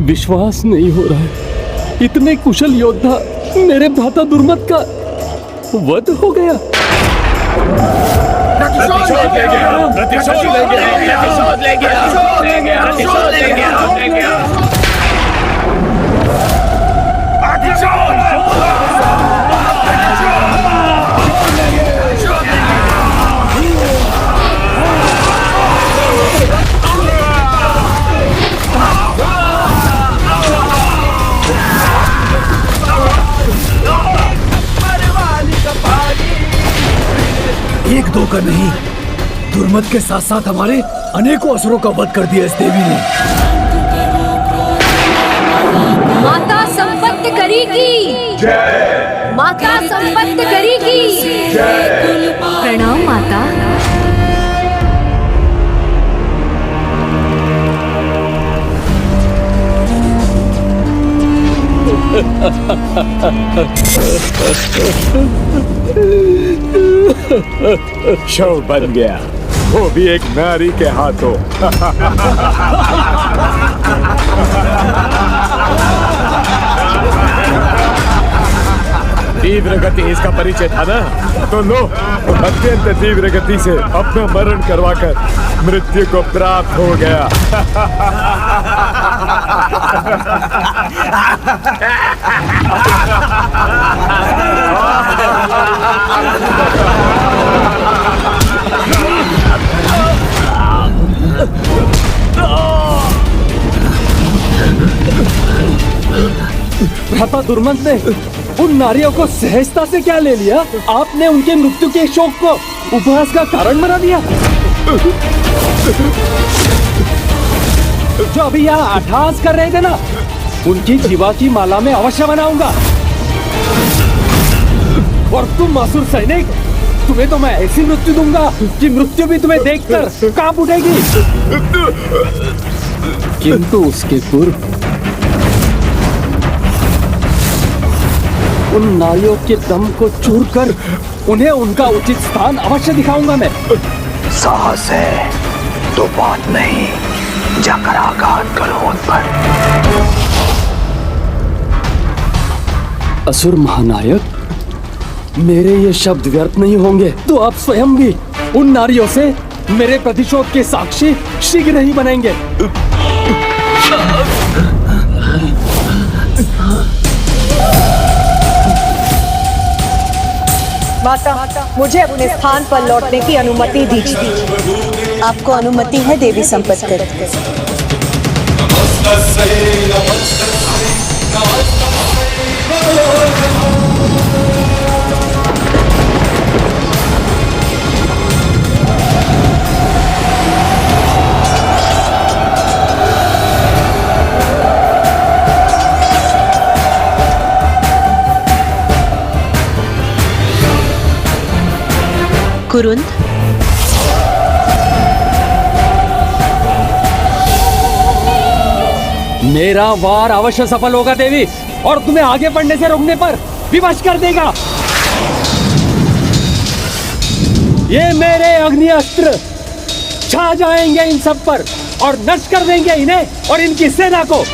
विश्वास नहीं हो रहा है, इतने कुशल योद्धा मेरे भ्राता दुर्मत का वध हो गया। एक दो का नहीं, दुर्मत के साथ साथ हमारे अनेकों असुरों का वध कर दिया इस देवी ने। माता संपत्ति करेगी जय, माता संपत्ति करेगी जय। प्रणाम माता। शव बन गया, वो भी एक नारी के हाथों। तीव्र गति इसका परिचय था ना, तो लो अत्यंत तीव्र गति से अपना मरण करवाकर मृत्यु को प्राप्त हो गया। भ्राता दुर्मत ने उन नारियों को सहजता से क्या ले लिया? आपने उनके मृत्यु के शोक को उपहास का कारण बना दिया। जो अभी यहाँ अट्टहास कर रहे थे ना, उनकी जीवा की माला में अवश्य बनाऊंगा। और तुम असुर सैनिक, तुम्हें तो मैं ऐसी मृत्यु दूंगा कि मृत्यु भी तुम्हें देखकर कांप उठेगी। किंतु उसके पूर्व उन नारियों के दम को चूर कर उन्हें उनका उचित स्थान अवश्य दिखाऊंगा मैं। साहस है तो बात नहीं, जाकर आघात करो उन पर। असुर महानायक, मेरे ये शब्द व्यर्थ नहीं होंगे तो आप स्वयं भी उन नारियों से मेरे प्रतिशोध के साक्षी शीघ्र ही बनेंगे। माता, मुझे अपने स्थान पर लौटने की अनुमति दीजिए। आपको अनुमति है देवी संपत्ति। कुरुंद, मेरा वार अवश्य सफल होगा देवी, और तुम्हें आगे बढ़ने से रोकने पर विवश कर देगा। ये मेरे अग्नि अस्त्र छा जाएंगे इन सब पर और नष्ट कर देंगे इन्हें और इनकी सेना को।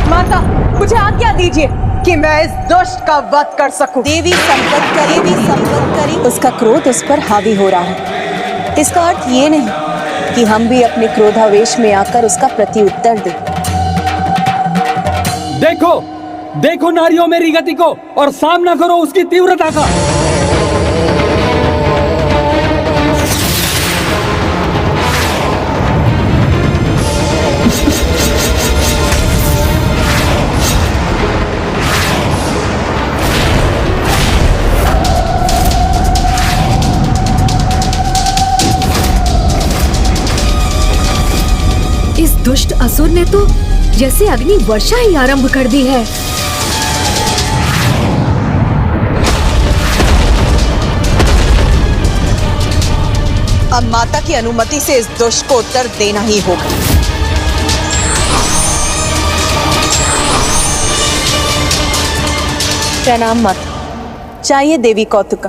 माता, मुझे आज्ञा दीजिए कि मैं इस दुष्ट का वध कर सकूं। देवी संपत्ति करी, उसका क्रोध उस पर हावी हो रहा है। इसका अर्थ ये नहीं कि हम भी अपने क्रोधावेश में आकर उसका प्रत्युत्तर दें। देखो देखो नारियों मेरी गति को और सामना करो उसकी तीव्रता का। इस दुष्ट असुर ने तो जैसे अग्नि वर्षा ही आरंभ कर दी है। अब माता की अनुमति से इस दुष्ट को उत्तर देना ही होगा। प्रणाम माता। चाहिए देवी कौतुका,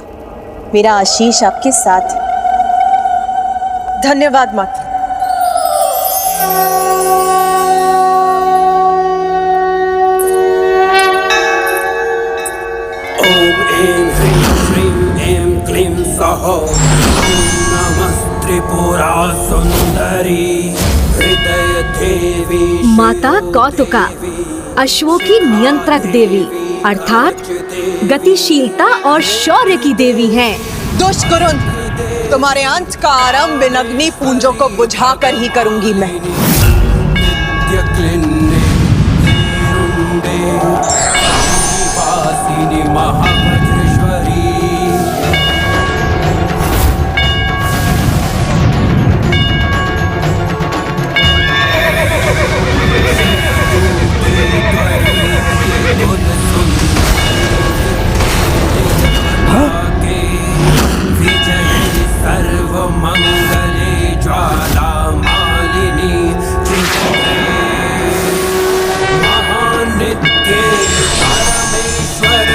मेरा आशीष आपके साथ है। धन्यवाद माता। ओम ऐं ह्रीं श्रीं ऐं क्लीं सौः। नमस्त्रिपुरा सुंदरी हृदय देवी। माता कौतुका अश्वों की नियंत्रक देवी अर्थात गतिशीलता और शौर्य की देवी हैं। दुष्ट कुरुंद, तुम्हारे अंत का आरंभ इन अग्नि पुंजों को बुझाकर ही करूंगी मैं। नित्यक्लिन्ने नीरुंडे वासिनी महावज्रेश्वरी। सर्वमंगले ज्वाला मालिनी महानित्ये परमेश्वर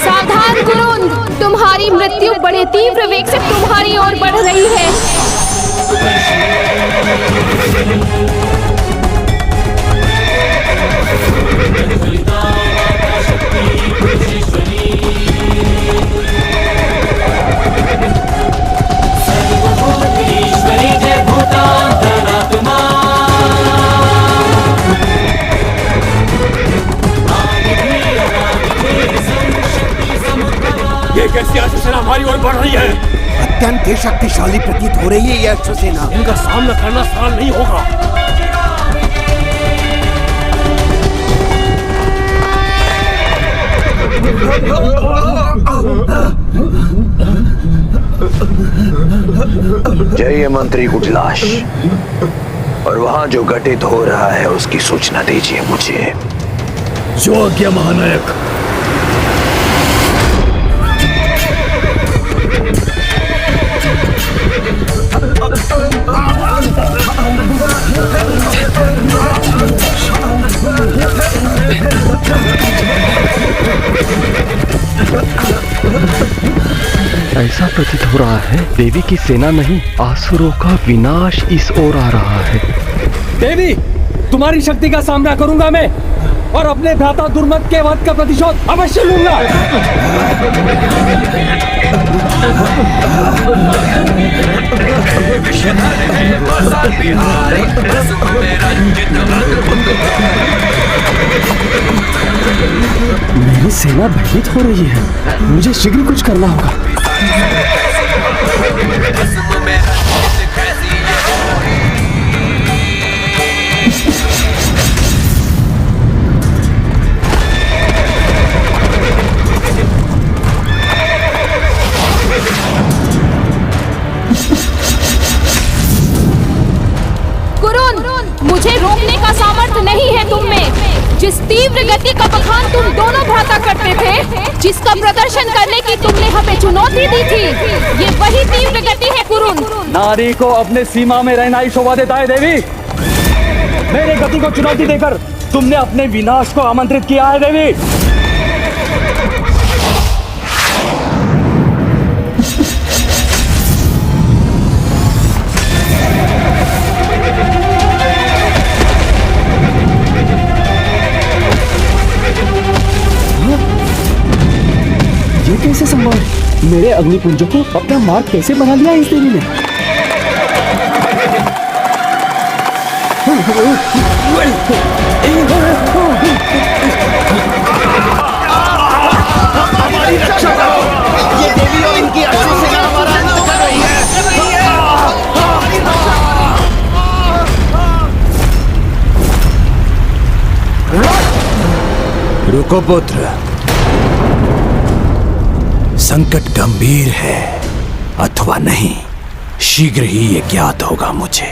सावधान कुरुंद, तुम्हारी मृत्यु बड़े तीव्र वेग से तुम्हारी ओर बढ़ रही है। ये कैसी अश्वसेना हमारी ओर बढ़ रही है? अत्यंत ही शक्तिशाली प्रतीत हो रही है यह अश्वसेना। इनका सामना करना सरल नहीं होगा। जय मंत्री गुजलाश, और वहां जो घटित हो रहा है उसकी सूचना दीजिए मुझे। जो आज्ञा महानायक। ऐसा प्रतीत हो रहा है देवी की सेना नहीं, आसुरों का विनाश इस ओर आ रहा है। देवी, तुम्हारी शक्ति का सामना करूंगा मैं और अपने भ्राता दुर्मत के वध का प्रतिशोध अवश्य लूंगा। मेरी सेना भयभीत हो रही है, मुझे शीघ्र कुछ करना होगा। मुझे रोकने का सामर्थ्य नहीं है तुम में। जिस तीव्र गति का बखान तुम दोनों भ्राता करते थे, जिसका प्रदर्शन करने की तुमने हमें चुनौती दी थी, ये वही तीव्र गति है कुरुंद। नारी को अपने सीमा में रहना ही शोभा देता है देवी। मेरे गति को चुनौती देकर तुमने अपने विनाश को आमंत्रित किया है देवी। ये कैसे संभव है? मेरे अग्निपुंजों को अपना मार्ग कैसे बना लिया इस देवी ने? हमारी रक्षा करो। ये देवी और इनकी अश्वसेना हमारा अंत कर रही है। रुको पुत्र, संकट गंभीर है अथवा नहीं, शीघ्र ही ये ज्ञात होगा मुझे।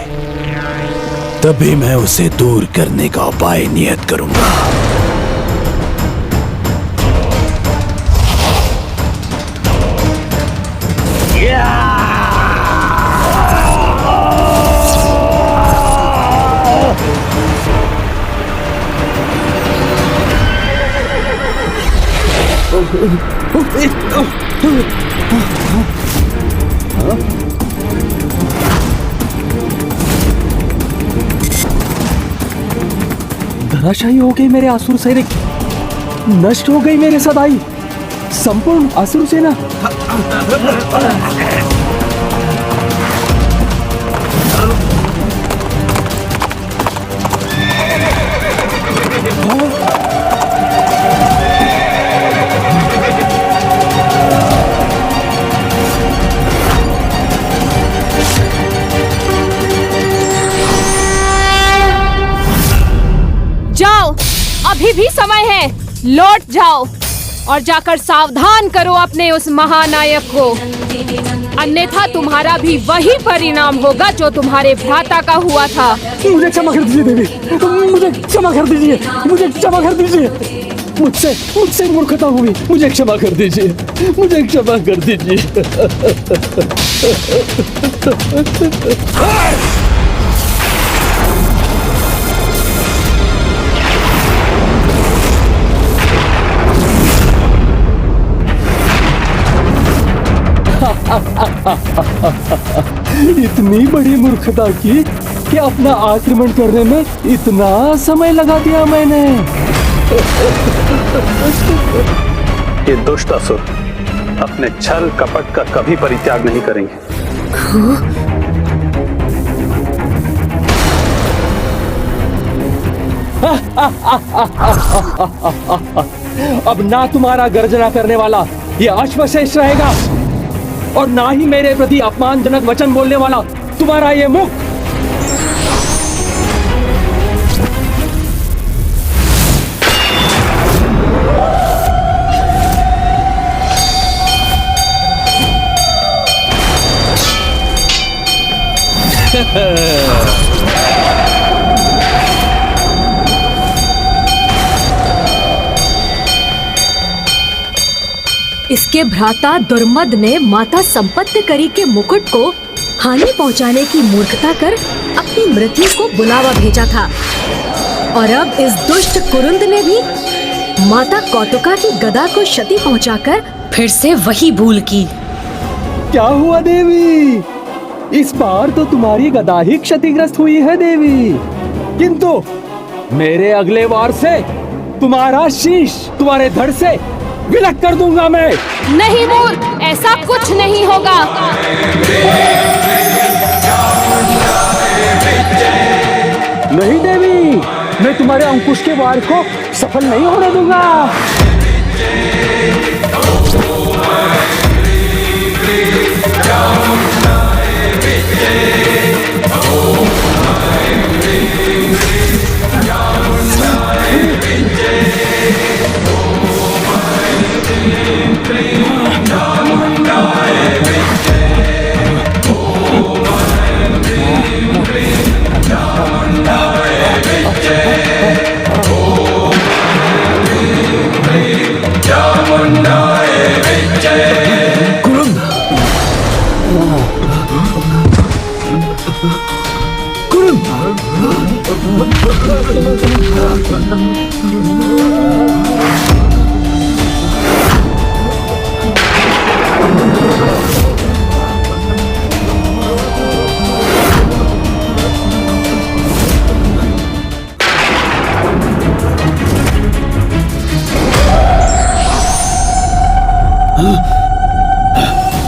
तभी मैं उसे दूर करने का उपाय नियत करूंगा। धराशायी हो गई मेरे असुर सैनिक, नष्ट हो गई मेरे सदाई संपूर्ण असुर सेना। जाओ, अभी भी समय है, लौट जाओ और जाकर सावधान करो अपने उस महानायक को, अन्यथा तुम्हारा भी वही परिणाम होगा जो तुम्हारे भ्राता का हुआ था। मुझे क्षमा कर दीजिए देवी, मुझे क्षमा कर दीजिए, मुझे क्षमा कर दीजिए। मुझसे मूर्खता हुई, मुझे क्षमा कर दीजिए, मुझे क्षमा कर दीजिए। इतनी बड़ी मूर्खता की कि अपना आक्रमण करने में इतना समय लगा दिया मैंने। ये दुष्ट असुर अपने छल कपट का कभी परित्याग नहीं करेंगे। अब ना तुम्हारा गर्जना करने वाला ये अश्वशेष रहेगा और ना ही मेरे प्रति अपमानजनक वचन बोलने वाला तुम्हारा ये मुख। इसके भ्राता दुर्मद ने माता संपत्ति करी के मुकुट को हानि पहुंचाने की मूर्खता कर अपनी मृत्यु को बुलावा भेजा था, और अब इस दुष्ट कुरुंद ने भी माता कौतुका की गदा को क्षति पहुंचाकर फिर से वही भूल की। क्या हुआ देवी? इस बार तो तुम्हारी गदा ही क्षतिग्रस्त हुई है देवी, किंतु मेरे अगले वार से तुम्हारा शीश तुम्हारे धड़ से विलक कर दूंगा मैं। नहीं मूर्ख, ऐसा कुछ नहीं होगा। नहीं देवी, मैं तुम्हारे अंकुश के वार को सफल नहीं होने दूंगा।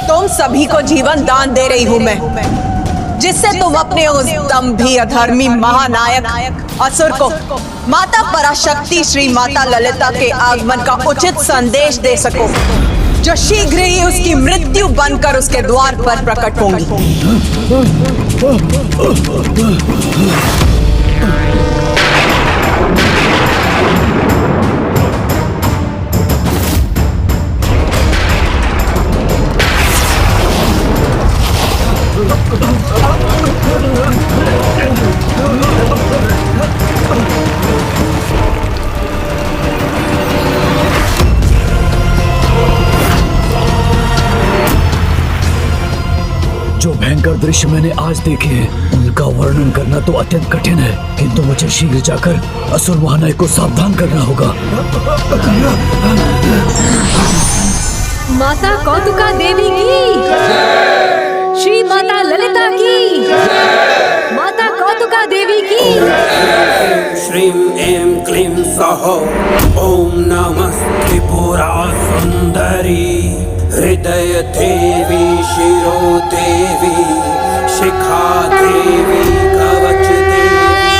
तुम सभी को जीवन दान दे रही हूँ मैं, जिससे तुम अपने उस दंभी अधर्मी महानायक असुर को माता पराशक्ति श्री माता ललिता के आगमन का उचित संदेश दे सको, जो शीघ्र ही उसकी मृत्यु बनकर उसके द्वार पर प्रकट होंगी। भयंकर दृश्य मैंने आज देखे हैं, उनका वर्णन करना तो अत्यंत कठिन है, किंतु मुझे शीघ्र जाकर असुर महानायक को सावधान करना होगा। माता कौतुका देवी की, श्री माता ललिता की, माता कौतुका देवी की। श्रीं ऐं क्लीं सौः ॐ नमः त्रिपुरा सुंदरी हृदय देवी शिरो देवी शिखा देवी कवच देवी।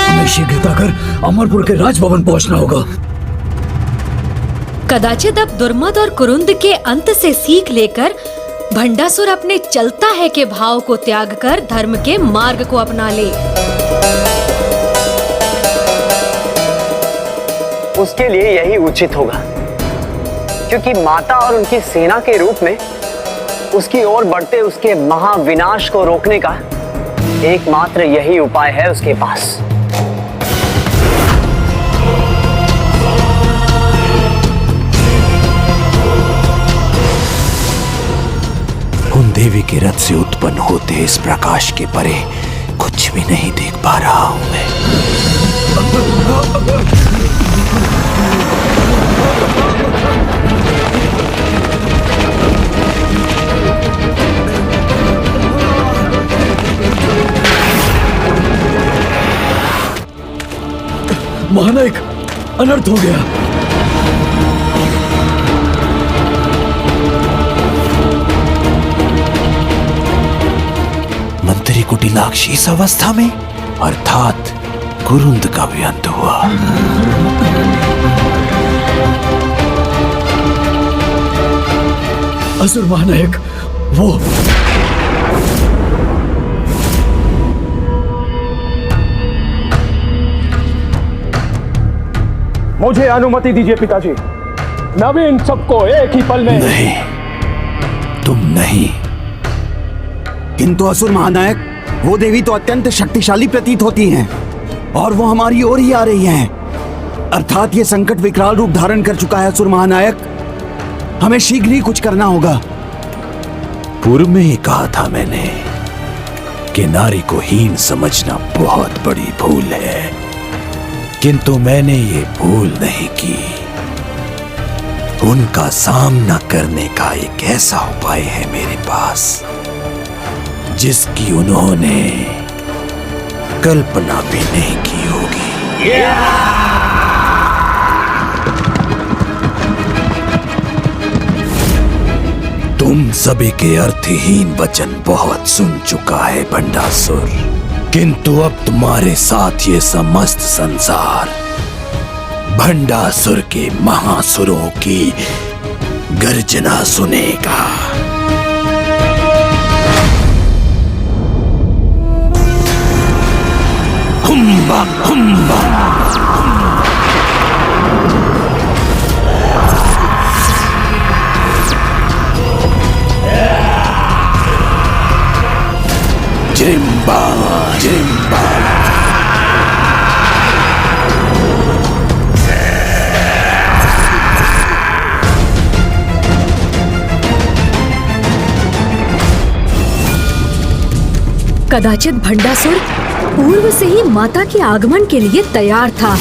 हमें शीघ्रता कर अमरपुर के राजभवन पहुंचना होगा। कदाचित अब दुर्मद और कुरुंद के अंत से सीख लेकर भंडासुर अपने चलता है के भाव को त्याग कर धर्म के मार्ग को अपना ले। उसके लिए यही उचित होगा, क्योंकि माता और उनकी सेना के रूप में उसकी ओर बढ़ते उसके महाविनाश को रोकने का एकमात्र यही उपाय है उसके पास। उन देवी के रथ से उत्पन्न होते इस प्रकाश के परे कुछ भी नहीं देख पा रहा हूं मैं। महानायक, अनर्थ हो गया। मंत्री कुटिलाक्ष इस अवस्था में, अर्थात कुरुंद का भी अंत हुआ। असुर महानायक, वो मुझे अनुमति दीजिए पिताजी, मैं भी इन सबको एक ही पल में। नहीं, तुम नहीं। किंतु असुर महानायक, वो देवी तो अत्यंत शक्तिशाली प्रतीत होती हैं और वो हमारी ओर ही आ रही हैं। अर्थात ये संकट विकराल रूप धारण कर चुका है असुर महानायक, हमें शीघ्र ही कुछ करना होगा। पूर्व में ही कहा था मैंने कि नारी को हीन समझना बहुत बड़ी भूल है, किंतु मैंने ये भूल नहीं की। उनका सामना करने का एक ऐसा उपाय है मेरे पास जिसकी उन्होंने कल्पना भी नहीं की होगी। तुम सभी के अर्थहीन वचन बहुत सुन चुका है भंडासुर, किंतु अब तुम्हारे साथ ये समस्त संसार भंडासुर के महासुरों की गर्जना सुनेगा। हुम्बा हुम्बा। जिम्बा जिम्बा। कदाचित भंडासुर पूर्व से ही माता के आगमन के लिए तैयार था।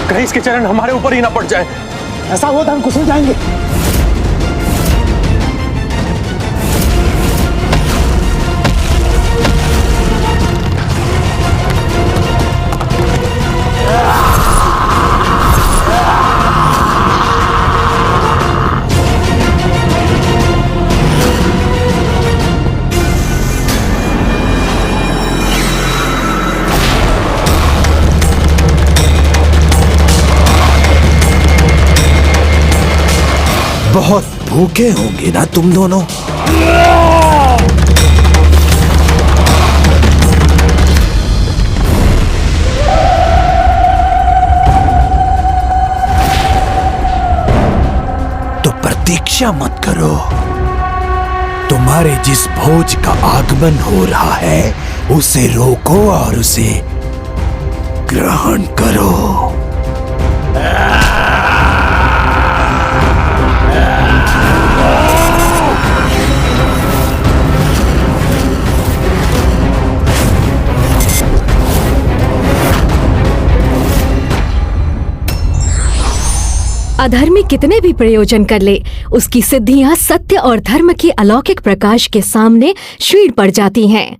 कहीं इसके चरण हमारे ऊपर ही ना पड़ जाए, ऐसा हुआ तो हम कुछ हो जाएंगे। बहुत भूखे होंगे ना तुम दोनों। तो प्रतीक्षा मत करो, तुम्हारे जिस भोज का आगमन हो रहा है उसे रोको और उसे ग्रहण करो। अधर्मी कितने भी प्रयोजन कर ले, उसकी सिद्धियां सत्य और धर्म के अलौकिक प्रकाश के सामने क्षीण पड़ जाती हैं।